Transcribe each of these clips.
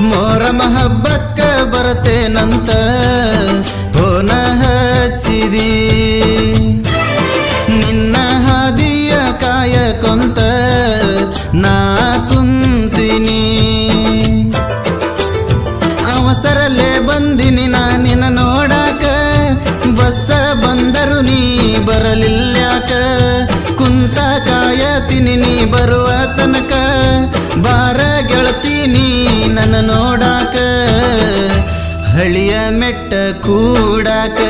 ಮೊಹರಂ ಹಬ್ಬಕ್ಕ ಬರ್ತೇನಂತ ಫೋನ ಹಚ್ಚಿದಿ, ನಿನ್ನ ಹಾದಿಯ ಕಾಯಕೊಂತ ನಾ ಕುಂತೀನಿ. ಅವಸರಲ್ಲೇ ಬಂದಿನಿ ನಾ ನಿನ್ನ ನೋಡಾಕ, ಬಸ್ಸ ಬಂದರು ನೀ ಬರಲಿಲ್ಯಾಕ. ಕುಂತ ಕಾಯತೀನಿ ನೀ ಬರುವ ತನಕ, ಬಾರ ಗೆಳತೀನಿ ನನ್ನ ನೋಡಾಕ, ಹಳಿಯ ಮೆಟ್ಟ ಕೂಡಾಕ.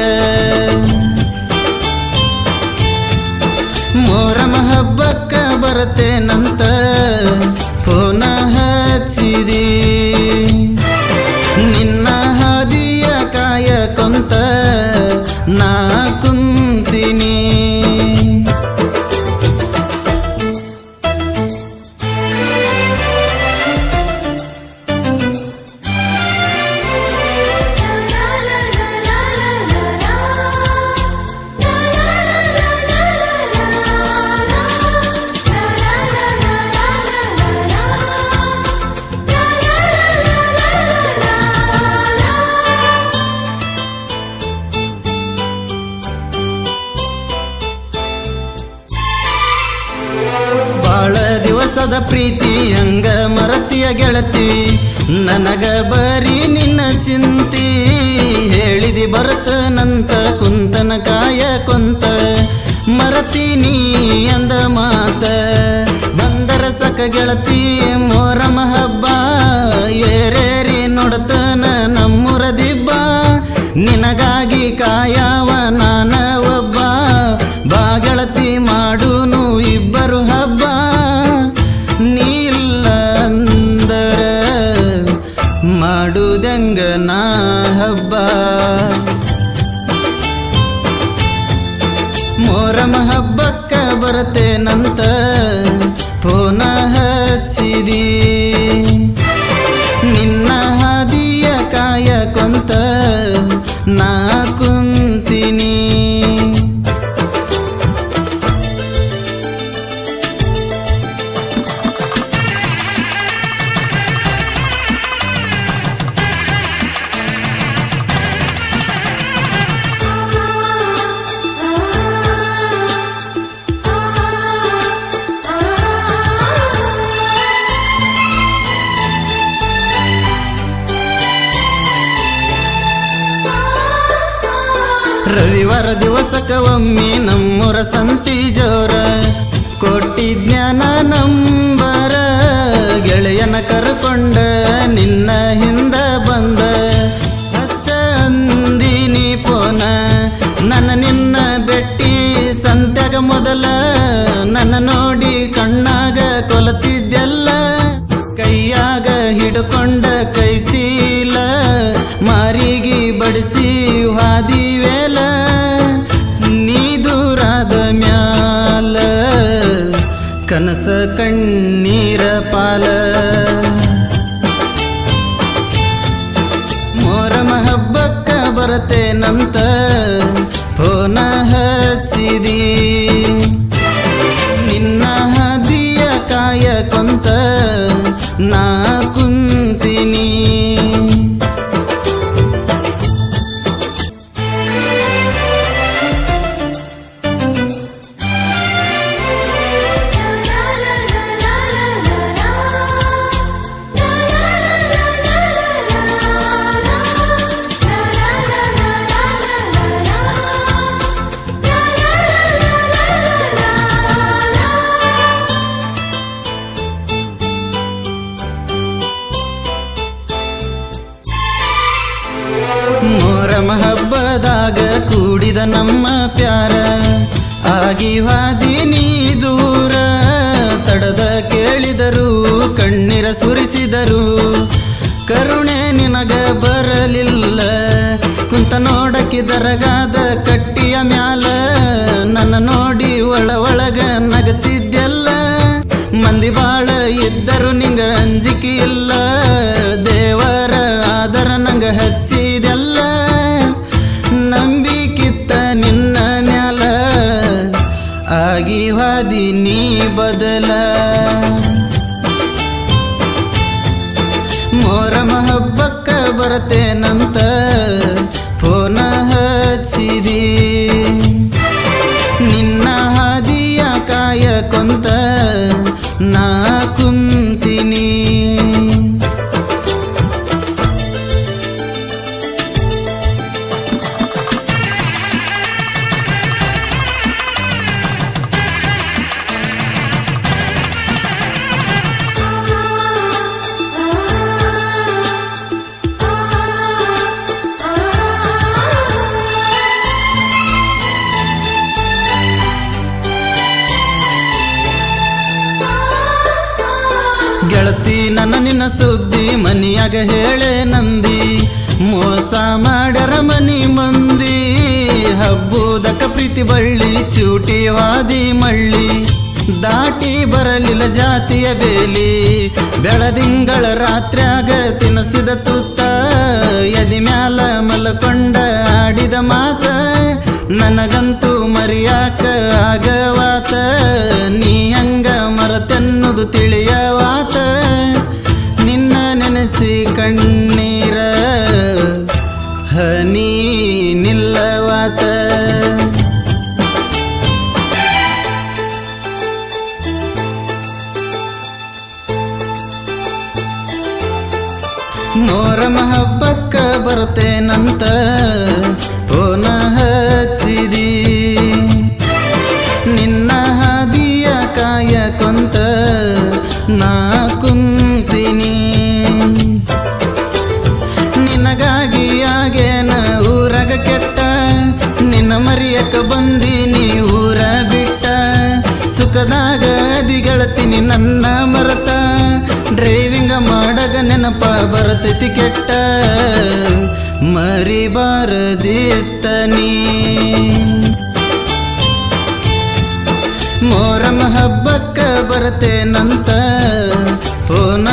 ಮೊಹರಂ ಹಬ್ಬಕ್ಕ ಬರ್ತೇನಂತ ಫೋನ ಹಚ್ಚಿದಿ, ನಿನ್ನ ಹಾದಿಯ ಕಾಯಕೊಂತ ನಾ ಕುಂತೀನಿ. ಬಾಳ ದಿವಸದ ಪ್ರೀತಿ ಹಂಗ ಮರತಿಯ ಗೆಳತಿ, ನನಗ ಬರೀ ನಿನ್ನ ಚಿಂತಿ. ಹೇಳಿದಿ ಬರ್ತನಂತ ಕುಂತನ ಕಾಯಕೊಂತ, ಮರತೀನಿ ಅಂದ ಮಾತ. ಬಂದರ ಸಕ ಗೆಳತಿ ಮೊಹರಂ ಹಬ್ಬ, ಏರೇರಿ ನೋಡತನ ನಮ್ಮೂರ ದಿಬ್ಬ. ನಿನಗಾಗಿ ಕಾಯವ ನಾನ ಒಬ್ಬ, ಬಾ ಗೆಳತಿ ಮಾಡುನು ಇಬ್ಬರು ಹಬ್ಬ. ನೀಲ್ಲ ಅಂದರ ಮಾಡುದಂಗ ನಾ ಹಬ್ಬ. ಮೊಹರಂ ಹಬ್ಬಕ್ಕ ಬರ್ತೇನಂತ ಫೋನ ಹಚ್ಚಿದಿ, ನಿನ್ನ ಹಾದಿಯ ಕಾಯಕೊಂತ ನಾ ಕುಂತೀನಿ. ರವಿವಾರ ದಿವಸಕ್ಕ ಒಮ್ಮೆ ನಮ್ಮೂರ ಸಂತಿ ಜೋರ, ಕೊಟ್ಟಿದ್ನ್ಯಾನ ನಂಬರ. ಗೆಳೆಯನ ಕರ್ಕೊಂಡ ನಿನ್ನ ಹಿಂದ ಬಂದ, ಹಚ್ಚ ಅಂದಿನಿ ಫೋನ ನನ್ನ ನಿನ್ನ ಬೆಟ್ಟಿ ಸಂತ್ಯಾಗ ಮೊದಲ. ನನ್ನ ನೋಡಿ ಕಣ್ಣಾಗ ಕೊಲತಿದ್ದೆಲ್ಲ, ಕೈಯಾಗ ಹಿಡ್ಕೊಂಡ ಕೈ ಚೀಲ, ಮಾರಿಗೆ ಬಡಿಸಿ ಹಾದಿವೇಲ. ನೀ ದೂರಾದ ಮ್ಯಾಲ ಕನಸ ಕಣ್ಣೀರ ಪಾಲ. ಮೊಹರಂ ಹಬ್ಬಕ್ಕ ಬರ್ತೇನಂತ ಫೋನ ಹಚ್ಚಿದಿ, ನಿನ್ನ ಹಾದಿಯ ಕಾಯಕೊಂತ ನಾ ಕುಂತೀನಿ. ಮೊಹರಂ ಹಬ್ಬದಾಗ ಕೂಡಿದ ನಮ್ಮ ಪ್ಯಾರ, ಆಗಿ ಹಾದಿನಿ ದೂರ. ತಡದ ಕೇಳಿದರು ಕಣ್ಣೀರ ಸುರಿಸಿದರು, ಕರುಣೆ ನಿನಗ ಬರಲಿಲ್ಲ. ಕುಂತ ನೋಡಕಿದರಗಾದ ಕಟ್ಟಿಯ ಮ್ಯಾಲ, ನನ್ನ ನೋಡಿ ಒಳಗ ನಗತಿದ್ದೆಲ್ಲ. ಮಂದಿ ಬಾಳ ಇದ್ದರು ನಿಂಗ ಅಂಜಿಕೆ ಇಲ್ಲ, ದೇವರ ಆದರ ನಂಗ ಹಚ್ಚಿದೆಲ್ಲ. ನಂಬಿಕಿತ್ತ ನಿನ್ನ ಮ್ಯಾಲ, ಆಗಿ ಹಾದಿ ನೀ ಬದಲ. ಮೊಹರಂ ಹಬ್ಬಕ್ಕ ಬರ್ತೇನಂತ ಫೋನ ಹಚ್ಚಿದಿ ನಿನ್ನ ಹಾದಿಯ ಕಾಯಕೊಂತ ನಾ ಕುಂತೀನಿ ಗೆಳತಿ ನನ್ನ ನಿನ್ನ ಸುದ್ದಿ ಮನಿಯಾಗ ಹೇಳೆ ನಂದಿ ಮೋಸ ಮಾಡ್ಯಾರ ಮನಿ ಮಂದಿ ಹಬ್ಬುದಕ್ಕ ಪ್ರೀತಿ ಬಳ್ಳಿ ಚೂಟಿ ವಾದಿ ಮಳ್ಳಿ ದಾಟಿ ಬರಲಿಲ್ಲ ಜಾತಿಯ ಬೇಲಿ ಬೆಳದಿಂಗಳ ರಾತ್ರ್ಯಾಗ ತಿನಸಿದ ತುತ್ತ ಎದಿ ಮ್ಯಾಲ ಮಲ್ಕೊಂಡ ಆಡಿದ ಮಾತ ನನಗಂತೂ ಮರಿಯಾಕ ಆಗವಾತ ನೀ ಹಂಗ ಮರತೆನ್ನುದು ತಿಳಿಯವಾತ ನಿನ್ನ ನೆನೆಸಿ ಕಣ್ಣೀರ ಹನಿ ನಿಲ್ಲವಾತ ಮೊಹರಂ ಹಬ್ಬಕ್ಕ ಬರ್ತೇನಂತ ಫೋನ ಹಚ್ಚಿದಿ ನಿನ್ನ ಹಾದಿಯ ಕಾಯಕೊಂತ ನಾ ಕುಂತೀನಿ ನಿನಗಾಗಿ ಆಗೇನ ಊರಾಗ ಕೆಟ್ಟ ನಿನ್ನ ಮರಿಯಕ್ಕ ಬಂದೀನಿ ಊರ ಬಿಟ್ಟ ಸುಖದಾಗ ಅದಿಗೆಳತೀನಿ ನನ್ನ ಮರತ ಡ್ರೈವಿಂಗ ಮಾಡಗ ನೆನಪ ಬರ್ತೈತಿ ಕೆಟ್ಟ ಮರಿಬಾರದಿತ್ತ ನೀ ಮೊಹರಂ ಹಬ್ಬಕ್ಕ ಬರ್ತೇನಂತ ಫೋನ